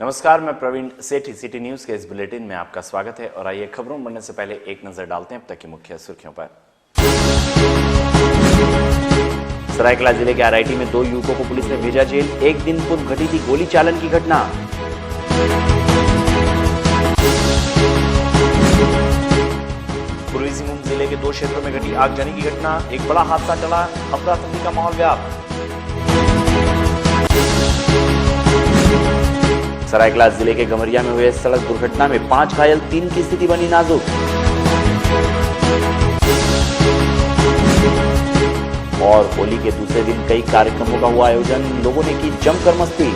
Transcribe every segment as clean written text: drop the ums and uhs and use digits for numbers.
नमस्कार, मैं प्रवीण सेठी। City news के इस बुलेटिन में आपका स्वागत है और आइए खबरों में बढ़ने से पहले एक नजर डालते हैं अब तक की मुख्य सुर्खियों पर। सरायकेला जिले के आरआईटी में 2 युवकों को पुलिस ने भेजा जेल। एक दिन पूर्व घटी थी गोली चालन की घटना। पूर्वी सिंहभूम जिले के 2 क्षेत्रों में घटी आगजनी की घटना। एक बड़ा हादसा टला, अफरा तफरी का माहौल व्याप्त। सरायकेला जिले के गमरिया में हुए सड़क दुर्घटना में 5 घायल, 3 की स्थिति बनी नाजुक। और होली के दूसरे दिन कई कार्यक्रमों का हुआ आयोजन, लोगों ने की जमकर मस्ती।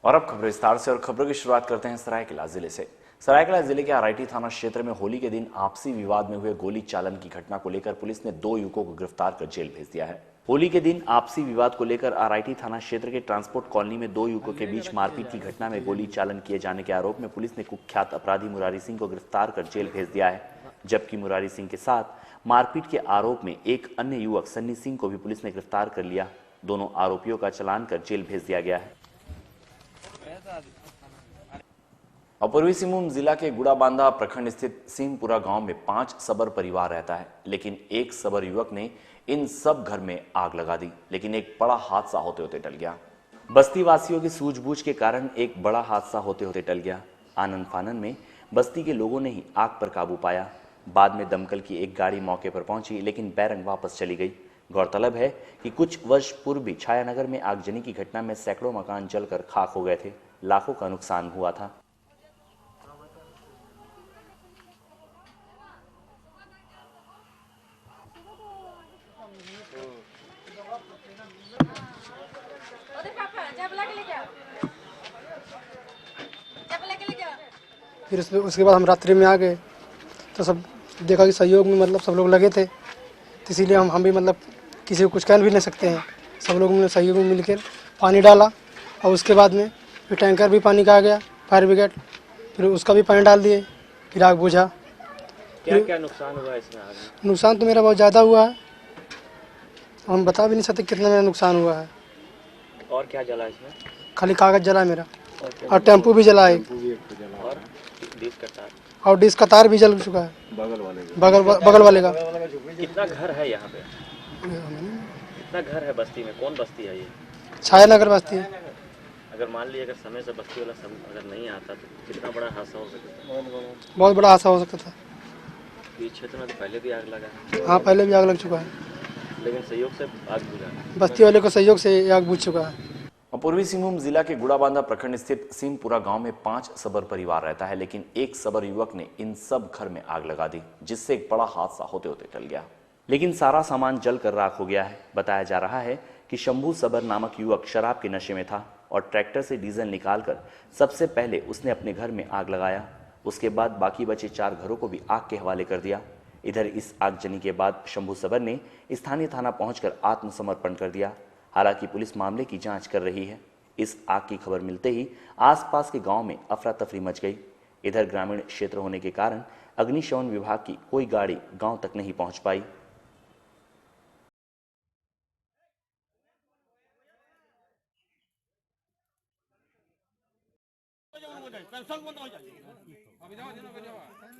और अब खबर विस्तार से, और खबरों की शुरुआत करते हैं सरायकेला जिले से। सरायकेला जिले के आरआईटी थाना क्षेत्र में होली के दिन आपसी विवाद में हुए गोली चालन की घटना को लेकर पुलिस ने 2 युवकों को गिरफ्तार कर जेल भेज दिया है। होली के दिन आपसी विवाद को लेकर आरआईटी थाना क्षेत्र के ट्रांसपोर्ट कॉलोनी में 2 युवकों के बीच मारपीट की घटना में गोली चालन किए जाने के आरोप में पुलिस ने कुख्यात अपराधी मुरारी सिंह को गिरफ्तार कर जेल भेज दिया है, जबकि मुरारी सिंह के साथ मारपीट के आरोप में एक अन्य युवक सन्नी सिंह को भी पुलिस ने गिरफ्तार कर लिया। दोनों आरोपियों का चालान कर जेल भेज दिया गया है। पूर्वी सिंहभूम जिला के गुड़ाबांधा प्रखंड स्थित सिंहपुरा गांव में 5 सबर परिवार रहता है, लेकिन एक सबर युवक ने इन सब घर में आग लगा दी, लेकिन एक बड़ा हादसा होते होते टल गया। बस्ती वासियों की सूझबूझ के कारण एक बड़ा हादसा होते होते टल गया। आनन फानन में बस्ती के लोगों ने ही आग पर काबू पाया। बाद में दमकल की एक गाड़ी मौके पर पहुंची, लेकिन बैरंग वापस चली गई। गौरतलब है कि कुछ वर्ष पूर्व भी छायानगर में आगजनी की घटना में सैकड़ों मकान जलकर खाक हो गए थे, लाखों का नुकसान हुआ था। फिर उसके बाद हम रात्रि में आ गए तो सब देखा कि सहयोग में मतलब सब लोग लगे थे, तो इसीलिए हम भी मतलब किसी को कुछ कह भी नहीं सकते हैं। सब लोग ने सहयोग में मिलकर पानी डाला और उसके बाद में फिर टैंकर भी पानी का आ गया, फायर ब्रिगेड, फिर उसका भी पानी डाल दिए, फिर आग बुझा। क्या नुकसान हुआ इसमें? आग नुकसान तो मेरा बहुत ज़्यादा हुआ है, हम बता भी नहीं सकते कितना मेरा नुकसान हुआ है। और क्या जला इसमें? खाली कागज जला मेरा, और टेम्पू भी जला है, और डिस्क का तार भी जल चुका है बगल वाले का। कितना घर है यहाँ पे? कितना घर है बस्ती में? कौन बस्ती है ये? छायानगर बस्ती है। अगर मान लीजिए अगर समय से बस्ती वाला अगर नहीं आता तो कितना बड़ा हादसा हो सकता है? बहुत बड़ा हादसा हो सकता था। इस क्षेत्र में तो पहले भी आग लगा है। हाँ, पहले भी आग लग चुका है, लेकिन सहयोग से आग बुझा। बस्ती वाले को सहयोग से आग बुझ चुका है। पूर्वी सिंहभूम जिला के गुड़ाबांधा प्रखंड स्थित सिंहपुरा गांव में 5 सबर परिवार रहता है, लेकिन एक सबर युवक ने इन सब घर में आग लगा दी, जिससे एक बड़ा हादसा होते होते टल गया। लेकिन सारा सामान जलकर राख हो गया है। बताया जा रहा है कि शंभू सबर नामक युवक शराब के नशे में था और ट्रैक्टर से डीजल निकालकर सबसे पहले उसने अपने घर में आग लगाया। उसके बाद बाकी बचे 4 घरों को भी आग के हवाले कर दिया। इधर इस आगजनी के बाद शंभू सबर ने स्थानीय थाना पहुंचकर आत्मसमर्पण कर दिया। हालांकि पुलिस मामले की जांच कर रही है। इस आग की खबर मिलते ही आसपास के गांव में अफरा तफरी मच गई। इधर ग्रामीण क्षेत्र होने के कारण अग्निशमन विभाग की कोई गाड़ी गांव तक नहीं पहुंच पाई।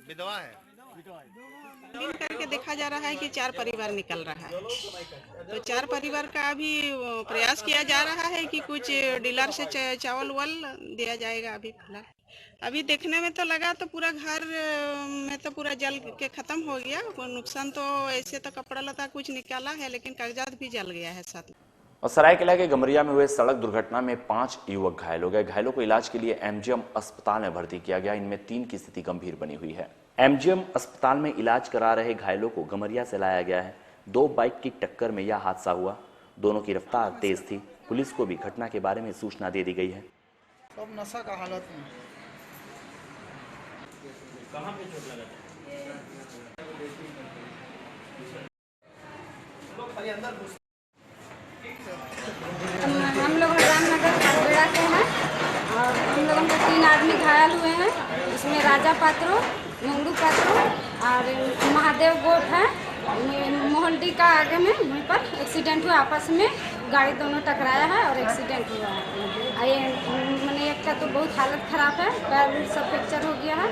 विधवा है दिन करके देखा जा रहा है कि 4 परिवार निकल रहा है, तो 4 परिवार का अभी प्रयास किया जा रहा है कि कुछ डीलर से चावल वाल दिया जाएगा। अभी फिलहाल अभी देखने में तो लगा तो पूरा घर में तो पूरा जल के खत्म हो गया। नुकसान तो ऐसे तो कपड़ा लता कुछ निकाला है, लेकिन कागजात भी जल गया है साथ में। और सरायकेला के गमरिया में हुए सड़क दुर्घटना में 5 युवक घायल हो गए। घायलों को इलाज के लिए एमजीएम अस्पताल में भर्ती किया गया। इनमें 3 की स्थिति गंभीर बनी हुई है। एमजीएम अस्पताल में इलाज करा रहे घायलों को गमरिया से लाया गया है। 2 बाइक की टक्कर में यह हादसा हुआ। दोनों की रफ्तार तेज थी। पुलिस को भी घटना के बारे में सूचना दे दी गई है। सब नशा का हालत में। कहां पे चोट लगा था? हम लोग रामनगर खासबेड़ा के हैं और हम लोगों के 3 आदमी घायल हुए हैं। इसमें राजा पात्रो, मंगू पात्रो और महादेव गोट है। मोहल्दी का आगे में वहीं पर एक्सीडेंट हुआ आपस में। गाड़ी दोनों टकराया है और एक्सीडेंट हुआ है। ये मैंने एक का तो बहुत हालत ख़राब है, पैर सब फ्रैक्चर हो गया है।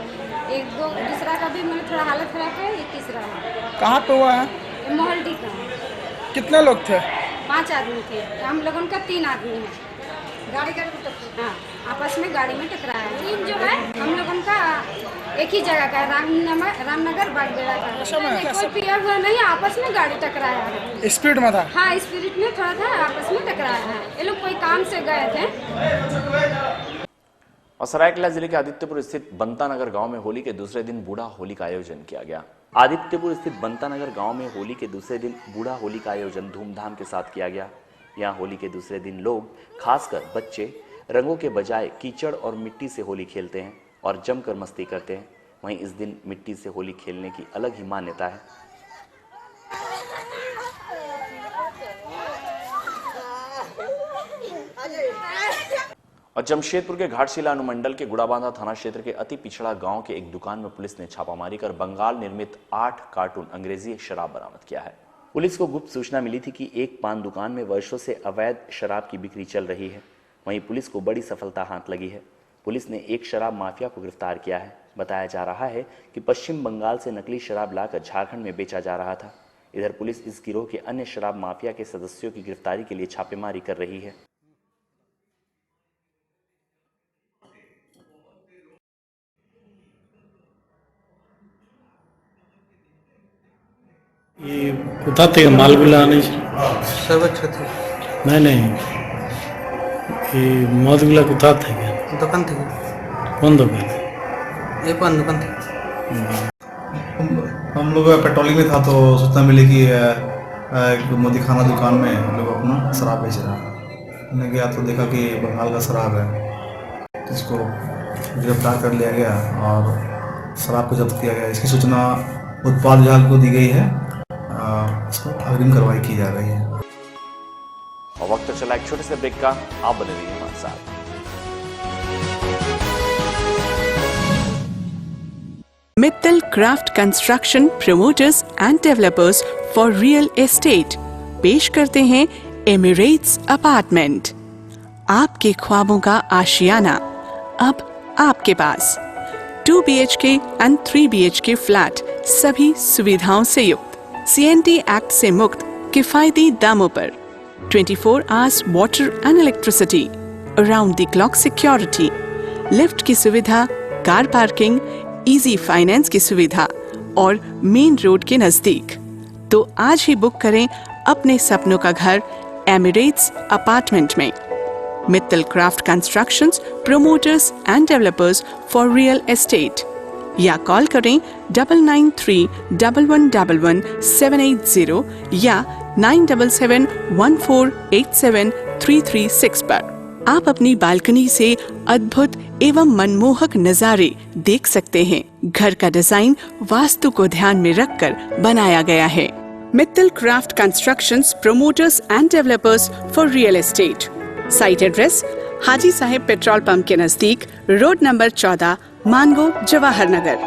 दूसरा का भी मैंने थोड़ा हालत ख़राब है। ये तीसरा है। कहाँ पे हुआ है? ये मोहल्टी का है। कितने लोग थे? 5 आदमी थे। हम लोगों का 3 आदमी है। गाड़ी का हाँ, आपस में गाड़ी में टकराया है। तीन जो है हम लोगों का एक ही जगह का है, रामनगर बागबेड़ा का। कोई पिया हुआ नहीं, आपस में गाड़ी टकराया है। स्पीड में था? हाँ, स्पिरिट में थोड़ा था, आपस में टकराया है। ये लोग कोई काम से गए थे। और सरायकेला जिले के आदित्यपुर स्थित बंतानगर गांव में होली के दूसरे दिन बूढ़ा होली का आयोजन किया गया। आदित्यपुर स्थित बंतानगर गांव में होली के दूसरे दिन बूढ़ा होली का आयोजन धूमधाम के साथ किया गया। यहाँ होली के दूसरे दिन लोग, खासकर बच्चे, रंगों के बजाय कीचड़ और मिट्टी से होली खेलते हैं और जमकर मस्ती करते हैं। वहीं इस दिन मिट्टी से होली खेलने की अलग ही मान्यता है। और जमशेदपुर के घाटशिला अनुमंडल के गुड़ाबांधा थाना क्षेत्र के अति पिछड़ा गांव के एक दुकान में पुलिस ने छापामारी कर बंगाल निर्मित 8 कार्टून अंग्रेजी शराब बरामद किया है। पुलिस को गुप्त सूचना मिली थी कि एक पान दुकान में वर्षों से अवैध शराब की बिक्री चल रही है। वहीं पुलिस को बड़ी सफलता हाथ लगी है। पुलिस ने एक शराब माफिया को गिरफ्तार किया है। बताया जा रहा है कि पश्चिम बंगाल से नकली शराब लाकर झारखंड में बेचा जा रहा था। इधर पुलिस इस गिरोह के अन्य शराब माफिया के सदस्यों की गिरफ्तारी के लिए छापेमारी कर रही है। ये बताते मालगुला नहीं सर्वोच्च थे। नहीं ये मधुगुला कुथा थे क्या? दुकान थे। कौन दुकान? ये पान दुकान थे। हम लोग पेट्रोलिंग में था तो सूचना मिली कि एक मोदी खाना दुकान में लोग अपना शराब बेच रहा है। हमने गया तो देखा कि बंगाल का शराब है, तो इसको गिरफ्तार कर लिया गया और शराब को जब्त किया गया। इसकी सूचना उत्पाद विभाग को दी गई है, इसको अग्रिम कार्रवाई की जा रही है। और वक्त चला एक छोटे से ब्रेक का, आप बने रहिए हमारे साथ। Mittal craft construction promoters and developers for real estate पेश करते हैं एमिरेट्स अपार्टमेंट। आपके ख्वाबों का आशियाना अब आपके पास। 2 BHK एंड 3 BHK फ्लैट, सभी सुविधाओं से युक्त, CNT एक्ट से मुक्त किफायती दामों पर, 24 hours water and electricity, around the clock security, lift की सुविधा, कार पार्किंग, इजी फाइनेंस की सुविधा और मेन रोड के नजदीक। तो आज ही बुक करें अपने सपनों का घर एमिरेट्स अपार्टमेंट में। Mittal craft constructions promoters and developers for real estate, या कॉल करें 9931111780 या 9771487336 पर। आप अपनी बालकनी से अद्भुत एवं मनमोहक नजारे देख सकते हैं। घर का डिजाइन वास्तु को ध्यान में रखकर बनाया गया है। Mittal craft constructions promoters and developers for real estate. Site address Haji Sahib petrol pump के नजदीक, road number 14, Mango, Jawahar Nagar.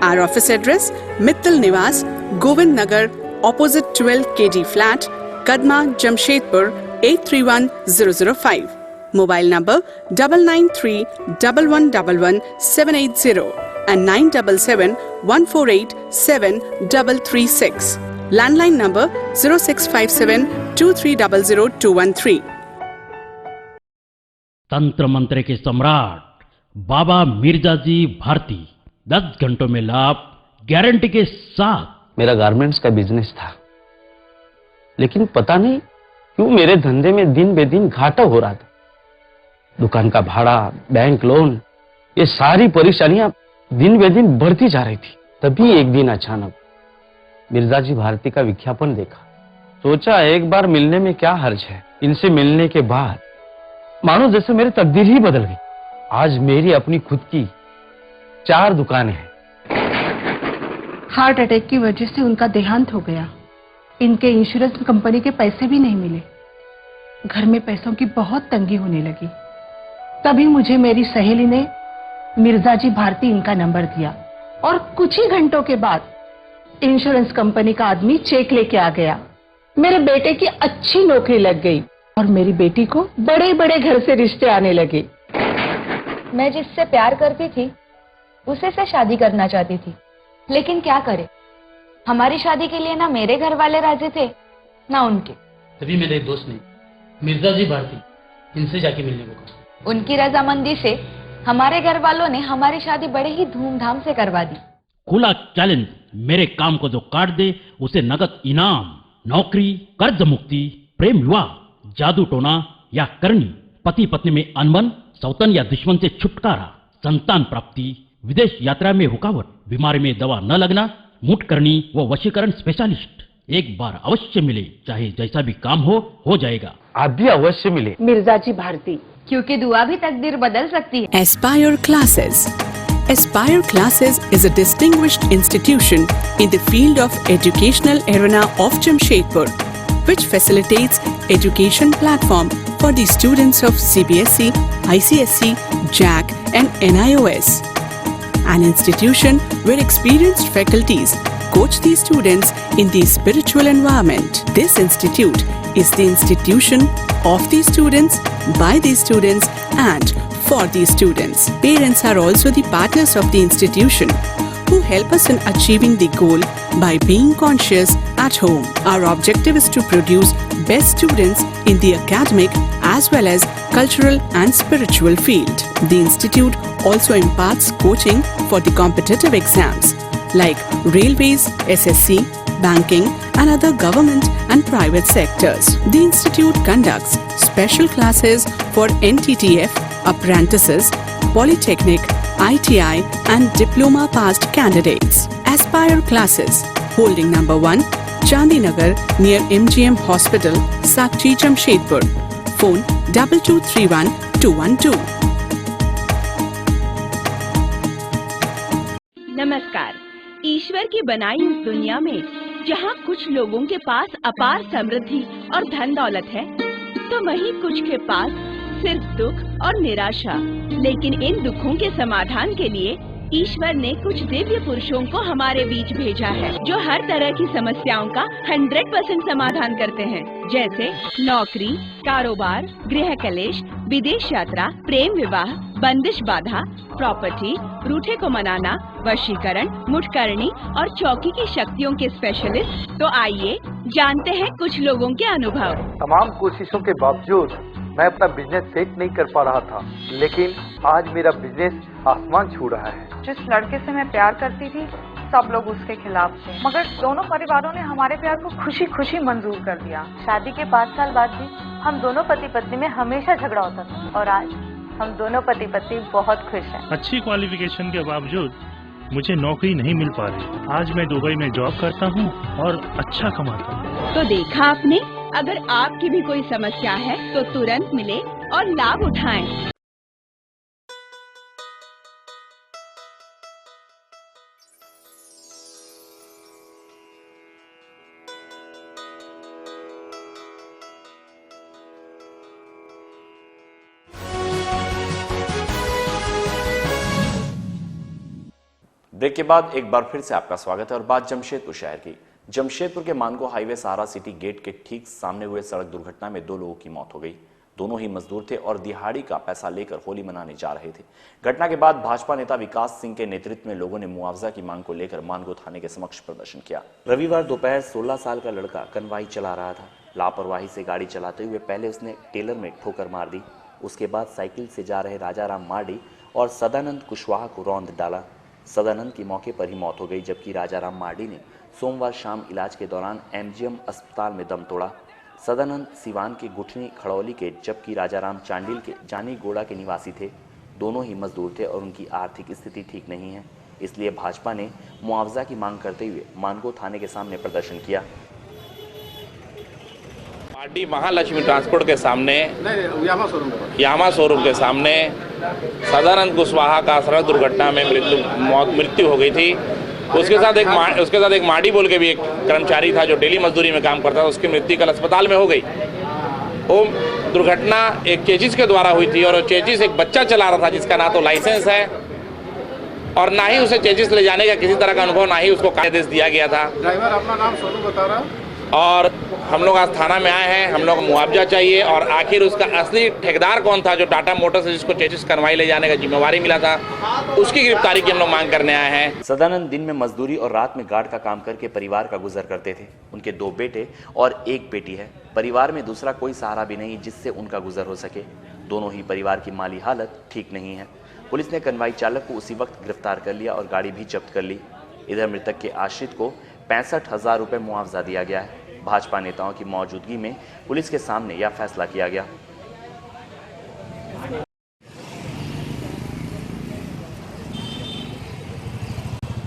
Our office address Mittal Niwas, Govind Nagar, opposite 12 KD flat, Kadma, Jamshedpur 831005। Mobile number 9931111780 and 9771487336। Landline number 065723000213। तंत्र मंत्र के सम्राट बाबा मिर्जा जी भारती 10 घंटों में लाभ गारंटी के साथ। मेरा गारमेंट्स का बिजनेस था, लेकिन पता नहीं क्यों मेरे धंधे में दिन बे दिन घाटा हो रहा था। दुकान का भाड़ा, बैंक लोन, ये सारी परेशानियां दिन बे दिन बढ़ती जा रही थी। तभी एक दिन अचानक मिर्जा जी भारती का विज्ञापन देखा। सोचा एक बार मिलने में क्या हर्ज है। इनसे मिलने के बाद मानो जैसे मेरी तकदीर ही बदल गई। आज मेरी अपनी खुद की 4 दुकानें हैं। हार्ट अटैक की वजह से उनका देहांत हो गया। इनके इंश्योरेंस कंपनी के पैसे भी नहीं मिले। घर में पैसों की बहुत तंगी होने लगी। तभी मुझे मेरी सहेली ने मिर्जा जी भारती इनका नंबर दिया और कुछ ही घंटों के बाद इंश्योरेंस कंपनी का आदमी चेक लेके आ गया। मेरे बेटे की अच्छी नौकरी लग गई। और मेरी बेटी को बड़े बड़े घर से रिश्ते आने लगे। मैं जिससे प्यार करती थी उसे से शादी करना चाहती थी, लेकिन क्या करे, हमारी शादी के लिए ना मेरे घर वाले राजी थे ना उनके। तभी मेरे एक दोस्त ने मिर्जा जी भारती, इनसे जाके मिलने को कहा। उनकी रजामंदी से हमारे घर वालों ने हमारी शादी बड़े ही धूमधाम से करवा दी। खुला चैलेंज, मेरे काम को जो काट दे उसे नगद इनाम, नौकरी, कर्ज मुक्ति, प्रेम विवाह, जादू टोना या करनी, पति पत्नी में अनबन, सौतन या दुश्मन से छुटकारा, संतान प्राप्ति, विदेश यात्रा में रुकावट, बीमारी में दवा न लगना, मुठ करनी व वशीकरण स्पेशलिस्ट। एक बार अवश्य मिले, चाहे जैसा भी काम हो जाएगा। आप भी अवश्य मिले। मिर्जा जी भारती, क्योंकि दुआ भी तकदीर बदल सकती है। Aspire Classes. Aspire Classes is a distinguished institution in the field of educational arena of Jamshedpur, which facilitates education platform for the students of CBSE, ICSE, JAC and NIOS. An institution where experienced faculties coach the students in the spiritual environment. This institute is the institution of the students, by the students and for the students. Parents are also the partners of the institution who help us in achieving the goal by being conscious at home. Our objective is to produce best students in the academic as well as cultural and spiritual field. The institute also imparts coaching for the competitive exams like railways, SSC, banking and other government and private sectors. The institute conducts special classes for NTTF, apprentices, polytechnic, ITI and diploma passed candidates. Aspire Classes, holding number 1, Chandinagar near MGM Hospital, Sakchi, Jamshedpur. Phone 2231 212. नमस्कार। ईश्वर की बनाई इस दुनिया में जहाँ कुछ लोगों के पास अपार समृद्धि और धन दौलत है, तो वहीं कुछ के पास सिर्फ दुख और निराशा। लेकिन इन दुखों के समाधान के लिए ईश्वर ने कुछ दिव्य पुरुषों को हमारे बीच भेजा है, जो हर तरह की समस्याओं का 100% समाधान करते हैं, जैसे नौकरी, कारोबार, गृह कलेश, विदेश यात्रा, प्रेम विवाह, बंदिश बाधा, प्रॉपर्टी, रूठे को मनाना, वशीकरण, मुठकरणी और चौकी की शक्तियों के स्पेशलिस्ट। तो आइए जानते हैं कुछ लोगों के अनुभव। तमाम कोशिशों के बावजूद मैं अपना बिजनेस सेट नहीं कर पा रहा था, लेकिन आज मेरा बिजनेस आसमान छू रहा है। जिस लड़के से मैं प्यार करती थी, सब लोग उसके खिलाफ थे, मगर दोनों परिवारों ने हमारे प्यार को खुशी खुशी मंजूर कर दिया। शादी के 5 साल बाद भी हम दोनों पति पत्नी में हमेशा झगड़ा होता था, और आज हम दोनों पति पत्नी बहुत खुश हैं। अच्छी क्वालिफिकेशन के बावजूद मुझे नौकरी नहीं मिल पा रही। आज मैं दुबई में जॉब करता हूँ और अच्छा कमाता हूँ। तो देखा आपने, अगर आपकी भी कोई समस्या है तो तुरंत मिले और लाभ उठाएं। ब्रेक के बाद एक बार फिर से आपका स्वागत है और बात जमशेदपुर शहर की। जमशेदपुर के मानगो हाईवे सहारा सिटी गेट के ठीक सामने हुए सड़क दुर्घटना में 2 लोगों की मौत हो गई। दोनों ही मजदूर थे और दिहाड़ी का पैसा लेकर होली मनाने जा रहे थे। घटना के बाद भाजपा नेता विकास सिंह के नेतृत्व में लोगों ने मुआवजा की मांग को लेकर मानगो थाने के समक्ष प्रदर्शन किया। रविवार दोपहर 16 साल का लड़का कनवाई चला रहा था। लापरवाही से गाड़ी चलाते हुए पहले उसने टेलर में ठोकर मार दी, उसके बाद साइकिल से जा रहे राजाराम मार्डी और सदानंद कुशवाहा को रौंद डाला। सदानंद की मौके पर ही मौत हो गई, जबकि राजाराम मार्डी ने सोमवार शाम इलाज के दौरान एमजीएम अस्पताल में दम तोड़ा। सदानंद सिवान के गुठनी खड़ौली के, जबकि राजाराम चांडिल के जानी गोड़ा के निवासी थे। दोनों ही मजदूर थे और उनकी आर्थिक स्थिति ठीक नहीं है, इसलिए भाजपा ने मुआवजा की मांग करते हुए मानगो थाने के सामने प्रदर्शन किया। मार्डी महालक्ष्मी ट्रांसपोर्ट के सामने, यामा शोरूम के सामने सदानंद कुशवाहा का सड़क दुर्घटना में मृत्यु हो गई थी। उसके साथ एक मार्डी बोल के भी एक कर्मचारी था जो डेली मजदूरी में काम करता था, उसकी मृत्यु कल अस्पताल में हो गई। वो दुर्घटना एक चेजिस के द्वारा हुई थी और चेजिस एक बच्चा चला रहा था जिसका ना तो लाइसेंस है और ना ही उसे चेजिस ले जाने का किसी तरह का अनुभव, ना ही उसको आदेश दिया गया था। ड्राइवर अपना नाम सोनू बता रहा है। और हम लोग आज थाना में आए हैं। हम लोग को मुआवजा चाहिए और आखिर उसका असली ठेकेदार कौन था जो टाटा मोटर्स से जिसको चेसिस करवाई ले जाने का जिम्मेवारी मिला था, उसकी गिरफ्तारी की हम लोग मांग करने आए हैं। सदानंद दिन में मजदूरी और रात में गार्ड का काम करके परिवार का गुजर करते थे। उनके 2 बेटे और 1 बेटी है। परिवार में दूसरा कोई सहारा भी नहीं जिससे उनका गुजर हो सके। दोनों ही परिवार की माली हालत ठीक नहीं है। पुलिस ने कन्वाई चालक को उसी वक्त गिरफ्तार कर लिया और गाड़ी भी जब्त कर ली। इधर मृतक के आश्रित को 65,000 रुपए मुआवजा दिया गया है। भाजपा नेताओं की मौजूदगी में पुलिस के सामने यह फैसला किया गया।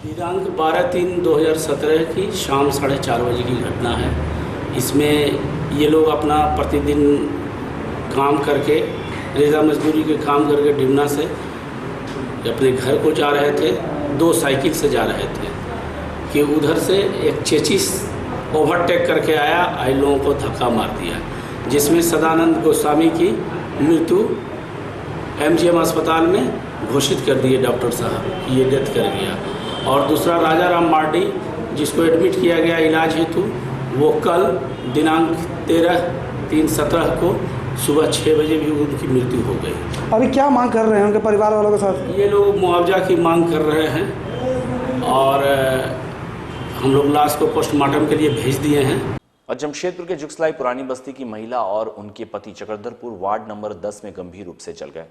दिनांक 12/3/2017 की शाम 4:30 बजे की घटना है। इसमें ये लोग अपना प्रतिदिन काम करके, रेजा मजदूरी के काम करके डिमना से अपने घर को जा रहे थे। 2 साइकिल से जा रहे थे कि उधर से एक चेचिस ओवरटेक करके आया, इन लोगों को धक्का मार दिया, जिसमें सदानंद गोस्वामी की मृत्यु MGM अस्पताल में घोषित कर दिए डॉक्टर साहब कि ये डेथ कर गया। और दूसरा राजा राम मार्डी जिसको एडमिट किया गया इलाज हेतु, वो कल दिनांक 13/3/17 को सुबह 6 बजे भी उनकी मृत्यु हो गई। अभी क्या मांग कर रहे हैं उनके परिवार वालों के साथ? ये लोग मुआवजा की मांग कर रहे हैं और हम लोग लाश को पोस्टमार्टम के लिए भेज दिए हैं। और जमशेदपुर के जुगसलाई पुरानी बस्ती की महिला और उनके पति चक्रधरपुर वार्ड नंबर 10 में गंभीर रूप से जल गए।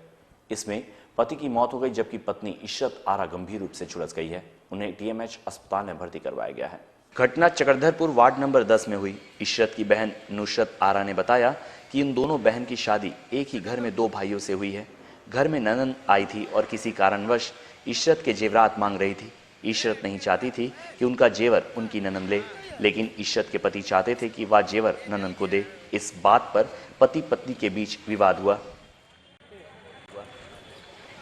इसमें पति की मौत हो गई जबकि पत्नी इशरत आरा गंभीर रूप से झुलस गई है। उन्हें TMH अस्पताल में भर्ती करवाया गया है। घटना चक्रधरपुर वार्ड नंबर 10 में हुई। इशरत की बहन नुसरत आरा ने बताया कि इन दोनों बहन की शादी एक ही घर में 2 भाइयों से हुई है। घर में ननद आई थी और किसी कारणवश इशरत के जेवरात मांग रही थी। इशरत नहीं चाहती थी कि उनका जेवर उनकी ननद ले, लेकिन इशरत के पति चाहते थे कि वह जेवर ननद को दे। इस बात पर पति पत्नी के बीच विवाद हुआ।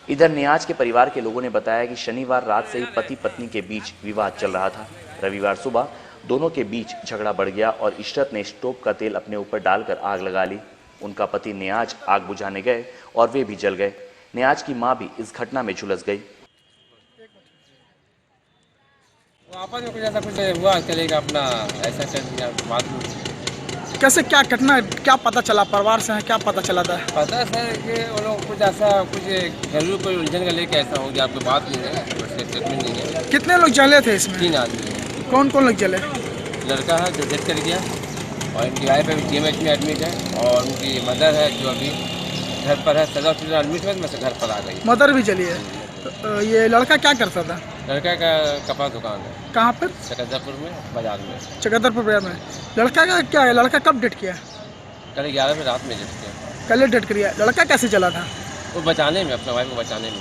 इधर नियाज के परिवार के लोगों ने बताया कि शनिवार रात से ही पति पत्नी के बीच विवाद चल रहा था। रविवार सुबह दोनों के बीच झगड़ा बढ़ गया और इशरत ने स्टोव का तेल अपने ऊपर डालकर आग लगा ली। उनका पति नियाज आग बुझाने गए और वे भी जल गए। नियाज की मां भी इस घटना में झुलस गई। आपस में कुछ ऐसा कुछ हुआ चलेगा अपना ऐसा चल दिया बात में। कैसे क्या घटना, क्या पता चला परिवार से है, क्या पता चला था? पता सर कि वो लोग कुछ ऐसा कुछ घरेलू कोई उलझन का लेके ऐसा हो गया। आपको बात नहीं है, स्टेटमेंट नहीं है। कितने लोग जले थे इसमें? 3 आदमी। कौन कौन लोग जले? लड़का है जो डेथ कर गया और इनकी वाइफ अभी TMH में एडमिट है और उनकी मदर है जो अभी घर पर है। सदर हॉस्पिटल एडमिट है, मैं से घर पर आ गई। मदर भी जली है। ये लड़का क्या करता था? लड़का का कपड़ा दुकान है। कहाँ पर? चक्रधरपुर में बाजार में। चक्रधरपुर बाजार में। लड़का का क्या है? लड़का कब डेट किया? कल 11 बजे रात में डेट किया। कल डेट किया। लड़का कैसे चला था? वो बचाने में, अपना वाइफ को बचाने में।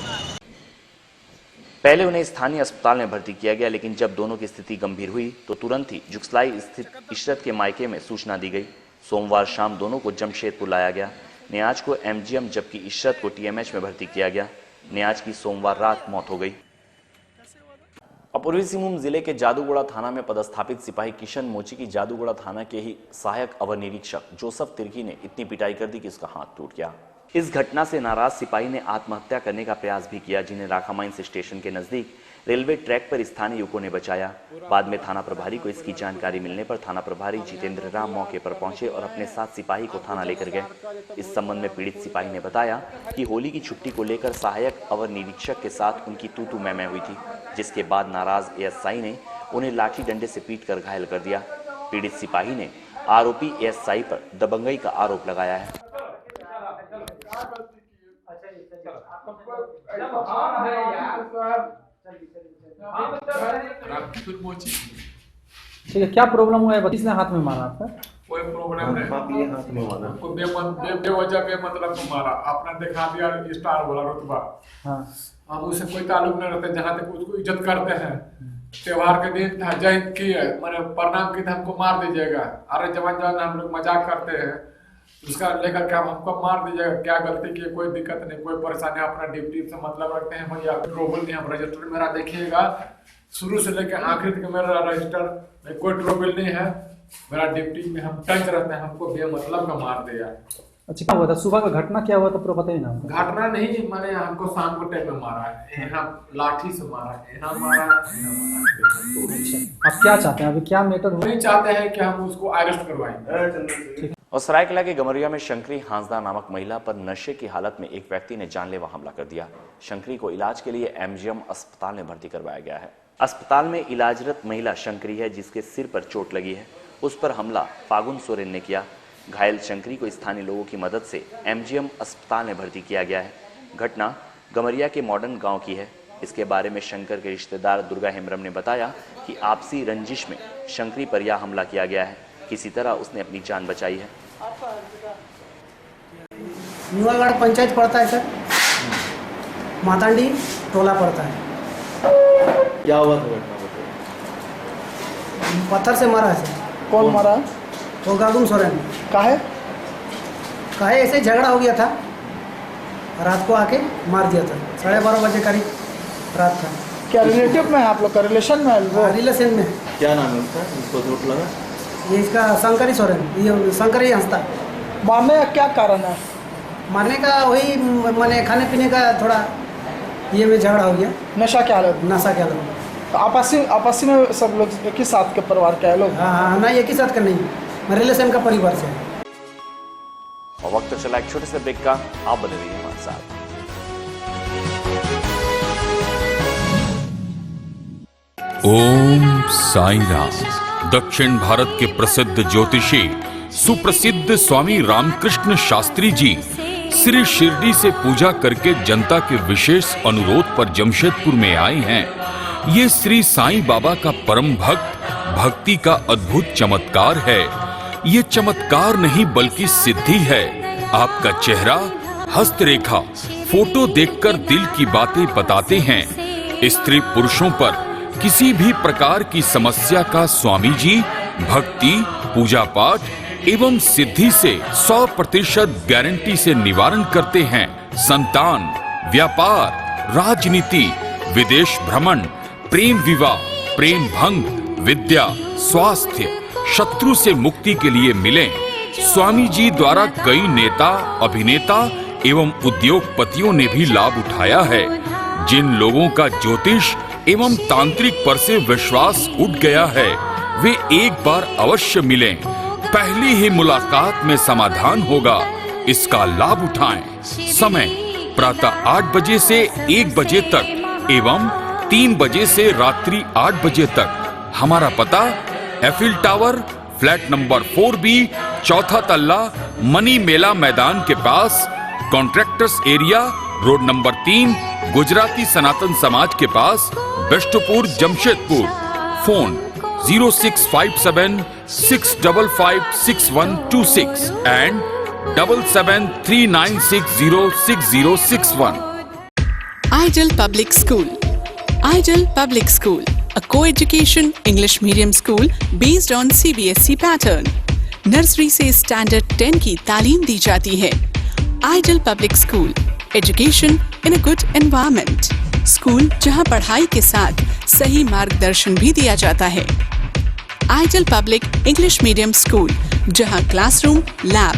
पहले उन्हें स्थानीय अस्पताल में भर्ती किया गया, लेकिन जब दोनों की स्थिति गंभीर हुई तो तुरंत ही जुगसलाई स्थित इशरत के मायके में सूचना दी गई। सोमवार शाम दोनों को जमशेदपुर लाया गया। नियाज को MGM जबकि इशरत को TMH में भर्ती किया गया। नियाज की सोमवार रात मौत हो गई। पूर्वी सिंहभूम जिले के जादूगोड़ा थाना में पदस्थापित सिपाही किशन मोची की जादूगोड़ा थाना के ही सहायक अवर निरीक्षक जोसफ तिर्की ने इतनी पिटाई कर दी कि उसका हाथ टूट गया। इस घटना से नाराज सिपाही ने आत्महत्या करने का प्रयास भी किया, जिन्हें राखामाइंस स्टेशन के नजदीक रेलवे ट्रैक पर स्थानीय युवकों ने बचाया। बाद में थाना प्रभारी को इसकी जानकारी मिलने पर थाना प्रभारी जितेंद्र राम मौके पर पहुंचे और अपने साथ सिपाही को थाना लेकर गए। इस संबंध में पीड़ित सिपाही ने बताया कि होली की छुट्टी को लेकर सहायक अवर निरीक्षक के साथ उनकी तू-तू मैं-मैं हुई थी, जिसके बाद नाराज ASI ने उन्हें लाठी डंडे से पीटकर घायल कर दिया। पीड़ित सिपाही ने आरोपी ASI पर दबंगई का आरोप लगाया है। ठीक है, क्या प्रॉब्लम हुआ है? किसने हाथ में मारा था? कोई प्रॉब्लम नहीं, हाथ में मारा, बेवजह बेमतलब को मारा। अपना दिखा दिया स्टार वाला रुतबा। हाँ, हम उससे कोई ताल्लुक नहीं रखते। जहाँ तक उसको इज्जत करते हैं, त्योहार के दिन था, जय हिंद की है, मैंने प्रणाम की था, हमको मार दीजिएगा। अरे जवान जवान हम लोग मजाक करते हैं, उसका लेकर के हमको मार दीजिएगा। क्या गलती की, कोई दिक्कत नहीं, कोई परेशानी, अपना ड्यूटी से मतलब रखते हैं भैया। ट्रबल नहीं, हम रजिस्टर मेरा देखिएगा शुरू से लेकर आखिर तक मेरा रजिस्टर में कोई ट्रबल नहीं है। मेरा ड्यूटी में हम टच रहते हैं, हमको बेमतलब का मार दिया। अच्छा, क्या हुआ था सुबह का घटना, क्या हुआ था पूरा पता ही ना? घटना नहीं, मैंने हमको शाम को टाइम में मारा है, यहाँ लाठी से मारा है, यहाँ मारा है। आप क्या चाहते हैं, अभी क्या मैटर नहीं चाहते हैं कि हम उसको अरेस्ट करवाएं। और सरायकेला के गमरिया में शंकरी हांसदा नामक महिला पर नशे की हालत में एक व्यक्ति ने जानलेवा हमला कर दिया। शंकरी को इलाज के लिए एमजीएम अस्पताल में भर्ती करवाया गया है। अस्पताल में इलाजरत महिला शंकरी है, जिसके सिर पर चोट लगी है। उस पर हमला फागुन सोरेन ने किया। घायल शंकरी को स्थानीय लोगों की मदद से एमजीएम अस्पताल में भर्ती किया गया है। घटना गमरिया के मॉडर्न गांव की है। इसके बारे में शंकर के रिश्तेदार दुर्गा हेम्ब्रम ने बताया कि आपसी रंजिश में शंकरी पर यह हमला किया गया है। किसी तरह उसने अपनी जान बचाई है। न्यूआगढ़ पंचायत पड़ता है सर, मातांडी टोला पड़ता है। क्या हुआ था घटना? पत्थर से मारा है सर। कौन मारा? वो गागुम सोरेन। काहे? ऐसे झगड़ा हो गया था, रात को आके मार दिया था। 12:30 बजे करीब रात का। क्या रिलेटिव में है आप लोग का, रिलेशन में है? रिलेशन में। क्या नाम है उसका जिसको चोट लगा? ये इसका शंकरी सोरेन, ये शंकरी हंसता। मारने का क्या कारण है? मारने का वही मैंने खाने पीने का थोड़ा ये में झगड़ा हो गया। नशा क्या हालत? नशा क्या हालत? तो आपसी में सब लोग एक ही साथ के परिवार के लोग? हाँ, ना एक ही साथ का नहीं, मैं रिलेशन का परिवार से। और वक्त चला एक छोटे से ब्रेक का, आप बने रहिए हमारे साथ। ओम साई राम। दक्षिण भारत के प्रसिद्ध ज्योतिषी सुप्रसिद्ध स्वामी रामकृष्ण शास्त्री जी श्री शिरडी से पूजा करके जनता के विशेष अनुरोध पर जमशेदपुर में आए हैं। ये श्री साईं बाबा का परम भक्त भक्ति का अद्भुत चमत्कार है। ये चमत्कार नहीं बल्कि सिद्धि है। आपका चेहरा, हस्तरेखा, फोटो देखकर दिल की बातें बताते हैं। स्त्री पुरुषों पर किसी भी प्रकार की समस्या का स्वामी जी भक्ति, पूजा पाठ एवं सिद्धि से 100% गारंटी से निवारण करते हैं। संतान, व्यापार, राजनीति, विदेश भ्रमण, प्रेम विवाह, प्रेम भंग, विद्या, स्वास्थ्य, शत्रु से मुक्ति के लिए मिलें। स्वामी जी द्वारा कई नेता, अभिनेता एवं उद्योगपतियों ने भी लाभ उठाया है। जिन लोगों का ज्योतिष एवं तांत्रिक पर से विश्वास उठ गया है, वे एक बार अवश्य मिलें। पहली ही मुलाकात में समाधान होगा। इसका लाभ उठाएं। समय प्रातः 8 बजे से 1 बजे तक एवं 3 बजे से रात्रि 8 बजे तक। हमारा पता Eiffel tower, flat number 4B, चौथा तल्ला, मनी मेला मैदान के पास, contractors area, road number 3, Gujarati Sanatan Samaj के पास, Bistupur, Jamshedpur. Phone 0657 655 6126 and 7739606061. Ideal Public School. Ideal Public School, a co-education English medium school based on CBSE pattern. Nursery से स्टैंडर्ड 10 की तालीम दी जाती है। Ideal Public School, education in a good environment. School जहां पढ़ाई के साथ सही मार्गदर्शन भी दिया जाता है। Ideal Public English Medium School, जहां क्लासरूम, लैब,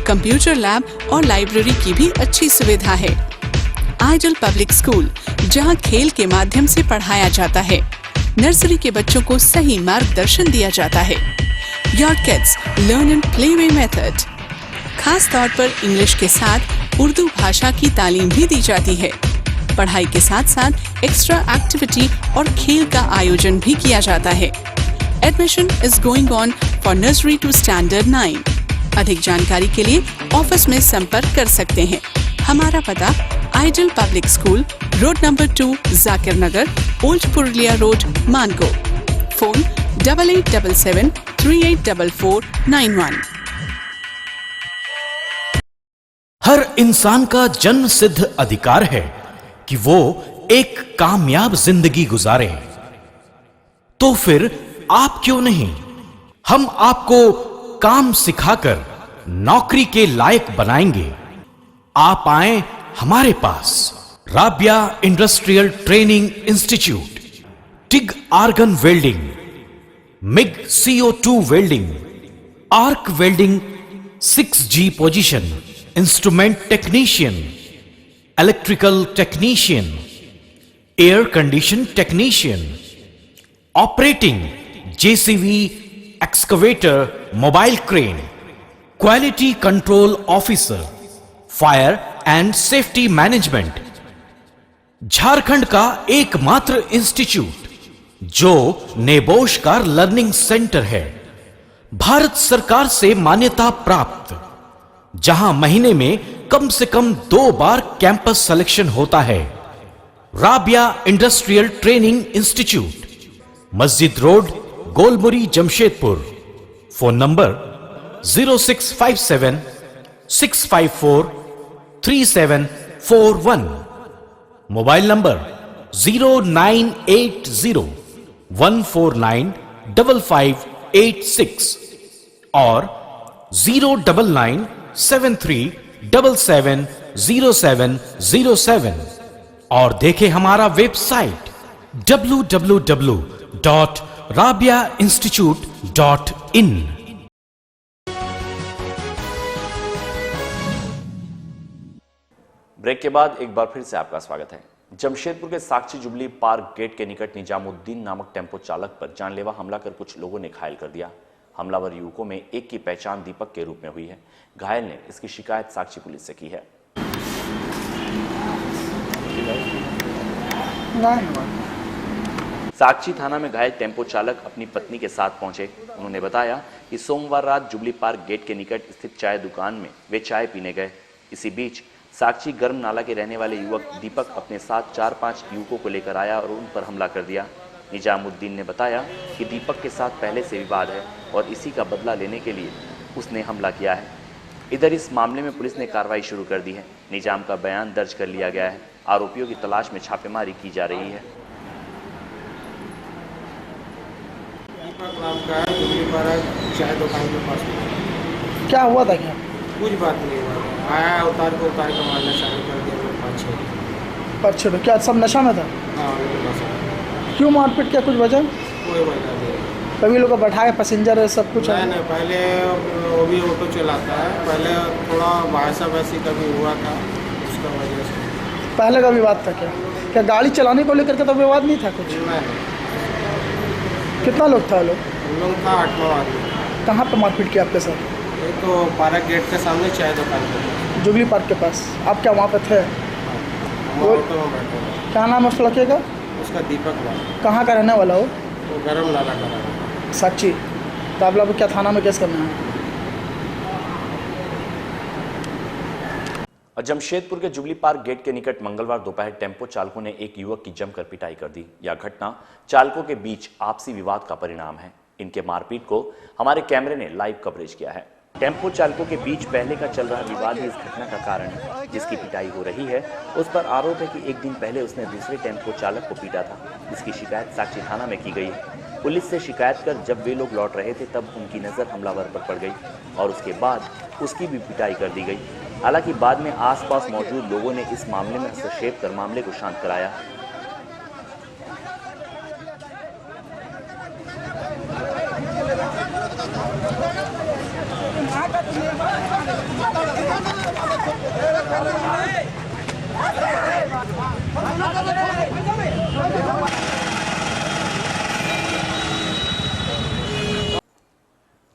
कंप्यूटर लैब और लाइब्रेरी की भी अच्छी सुविधा है। Ideal Public School, जहां खेल के माध्यम से पढ़ाया जाता है। नर्सरी के बच्चों को सही मार्गदर्शन दिया जाता है। Your kids learn in playway method. खास तौर पर इंग्लिश के साथ उर्दू भाषा की तालीम भी दी जाती है। पढ़ाई के साथ साथ एक्स्ट्रा एक्टिविटी और खेल का आयोजन भी किया जाता है। Admission is going on for nursery to standard 9। अधिक जानकारी के लिए ऑफिस में संपर्क कर सकते हैं। हमारा पता ideal public school, road number 2, Zakir Nagar, old Purulia road, Mango. Phone 8877 384491। हर इंसान का जन्म सिद्ध अधिकार है कि वो एक कामयाब जिंदगी गुजारे। तो फिर आप क्यों नहीं? हम आपको काम सिखाकर नौकरी के लायक बनाएंगे। आप आए हमारे पास। Rabia industrial training institute, TIG argon welding, MIG CO2 welding, arc welding, 6G position, instrument technician, electrical technician, air condition technician, operating JCB, excavator, mobile crane, quality control officer, fire and safety management. Jharkhand का एकमात्र institute जो नेबोश का learning centre है, भारत सरकार से मान्यता प्राप्त, जहां महीने में कम से कम 2 बार कैंपस सिलेक्शन होता है। राबिया इंडस्ट्रियल ट्रेनिंग इंस्टीट्यूट, मस्जिद road, Golmuri, Jamshedpur. Phone number 0657 654 3741, mobile number 0980 149 5586 और 099 73 77 0707। और देखें हमारा वेबसाइट www.rabiainstitute.in। ब्रेक के बाद एक बार फिर से आपका स्वागत है। जमशेदपुर के साक्षी जुबली पार्क गेट के निकट निजामुद्दीन नामक टेम्पो चालक पर जानलेवा हमला कर कुछ लोगों ने घायल कर दिया। हमलावर युवकों में एक की पहचान दीपक के रूप में हुई है। घायल ने इसकी शिकायत साक्षी पुलिस से की है। साक्षी थाना में घायल टेम्पो चालक अपनी पत्नी के साथ पहुंचे। उन्होंने बताया कि सोमवार रात जुबली पार्क गेट के निकट स्थित चाय दुकान में वे चाय पीने गए। इसी बीच साक्षी गर्म नाला के रहने वाले युवक दीपक अपने साथ 4-5 युवकों को लेकर आया और उन पर हमला कर दिया। निजामुद्दीन ने बताया कि दीपक के साथ पहले से विवाद है और इसी का बदला लेने के लिए उसने हमला किया है। इधर इस मामले में पुलिस ने कार्रवाई शुरू कर दी है। निजाम का बयान दर्ज कर लिया गया है। आरोपियों की तलाश में छापेमारी की जा रही है। दीपक नाम का है, जुबली पार्क चाय दुकान के पास। क्या हुआ था? क्या कुछ बात नहीं हुआ, आया उतार के मारना चालू कर दिया। 5-6 क्या सब नशा में था? हाँ, क्यों मारपीट? क्या कुछ वजह? कोई वजह नहीं। कभी लोग बैठाए पैसेंजर है सब कुछ? नहीं, पहले वो भी ऑटो चलाता है। पहले थोड़ा बहसा बहसी कभी हुआ था, उसका वजह से। पहले का विवाद था? क्या गाड़ी चलाने को लेकर के तो विवाद नहीं था कुछ? नहीं। कितना लोग था? लोग था 8-9 आदमी। कहाँ पर मारपीट किया आपके साथ? एक तो पार्क गेट के सामने चाय दुकान पे, जुबली पार्क के पास। आप क्या वहाँ पे थे? वो तो बैठे। क्या नाम है उस लड़के का? उसका दीपक भाई। कहाँ का रहने वाला हो? वो गरम नाला का रहने। साक्षी। तो आप लोग क्या थाना में केस करना है? जमशेदपुर के जुबली पार्क गेट के निकट मंगलवार दोपहर टेम्पो चालकों ने एक युवक की जमकर पिटाई कर दी। यह घटना चालकों के बीच आपसी विवाद का परिणाम है। इनके मारपीट को हमारे कैमरे ने लाइव कवरेज किया है। टेम्पो चालकों के बीच पहले का चल रहा विवाद ही इस घटना का कारण है। जिसकी पिटाई हो रही है उस पर आरोप है कि एक दिन पहले उसने दूसरे टेम्पो चालक को पीटा था। इसकी शिकायत साक्षी थाना में की गई है। पुलिस से शिकायत कर जब वे लोग लौट रहे थे तब उनकी नज़र हमलावर पर पड़ गई और उसके बाद उसकी भी पिटाई कर दी गई। हालांकि बाद में आसपास मौजूद लोगों ने इस मामले में हस्तक्षेप कर मामले को शांत कराया।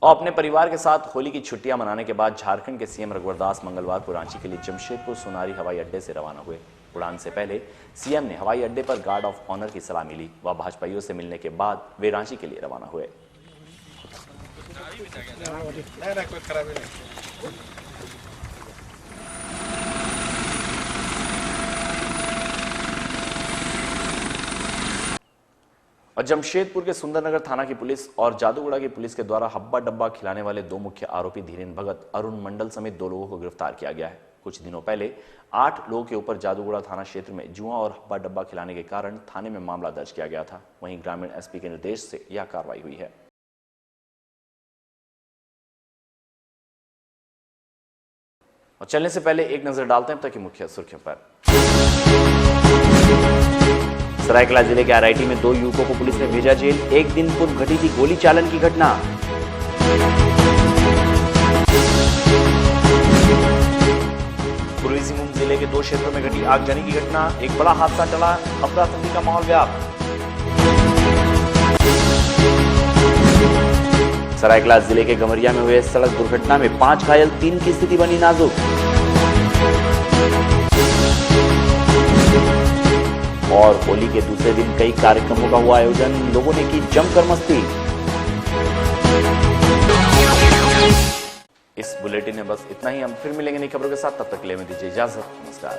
और अपने परिवार के साथ होली की छुट्टियां मनाने के बाद झारखंड के सीएम रघुवर दास मंगलवार को रांची के लिए जमशेदपुर सोनारी हवाई अड्डे से रवाना हुए। उड़ान से पहले सीएम ने हवाई अड्डे पर गार्ड ऑफ ऑनर की सलामी ली व भाजपाइयों से मिलने के बाद वे रांची के लिए रवाना हुए। और जमशेदपुर के सुंदरनगर थाना की पुलिस और जादूगुड़ा की पुलिस के द्वारा हब्बा डब्बा खिलाने वाले 2 मुख्य आरोपी धीरेन्द्र भगत, अरुण मंडल समेत 2 लोगों को गिरफ्तार किया गया है। कुछ दिनों पहले 8 लोगों के ऊपर जादूगुड़ा थाना क्षेत्र में जुआ और हब्बा डब्बा खिलाने के कारण थाने में मामला दर्ज किया गया था। वहीं ग्रामीण एसपी के निर्देश से यह कार्रवाई हुई है। और चलने से पहले एक नजर डालते हैं अब तक की मुख्य सुर्खियों पर। सरायकेला जिले के आरआईटी में 2 युवकों को पुलिस ने भेजा जेल। एक दिन पूर्व घटी थी गोली चालन की घटना। दो क्षेत्रों में घटी आगजनी की घटना, एक बड़ा हादसा टला, अफरा तफरी का माहौल व्याप्त। सरायकेला जिले के गमरिया में हुए सड़क दुर्घटना में 5 घायल, 3 की स्थिति बनी नाजुक। और होली के दूसरे दिन कई कार्यक्रमों का हुआ आयोजन, लोगों ने की जमकर मस्ती। इस बुलेटिन में बस इतना ही। हम फिर मिलेंगे नई खबरों के साथ, तब तक के लिए हमें दीजिए इजाजत। नमस्कार।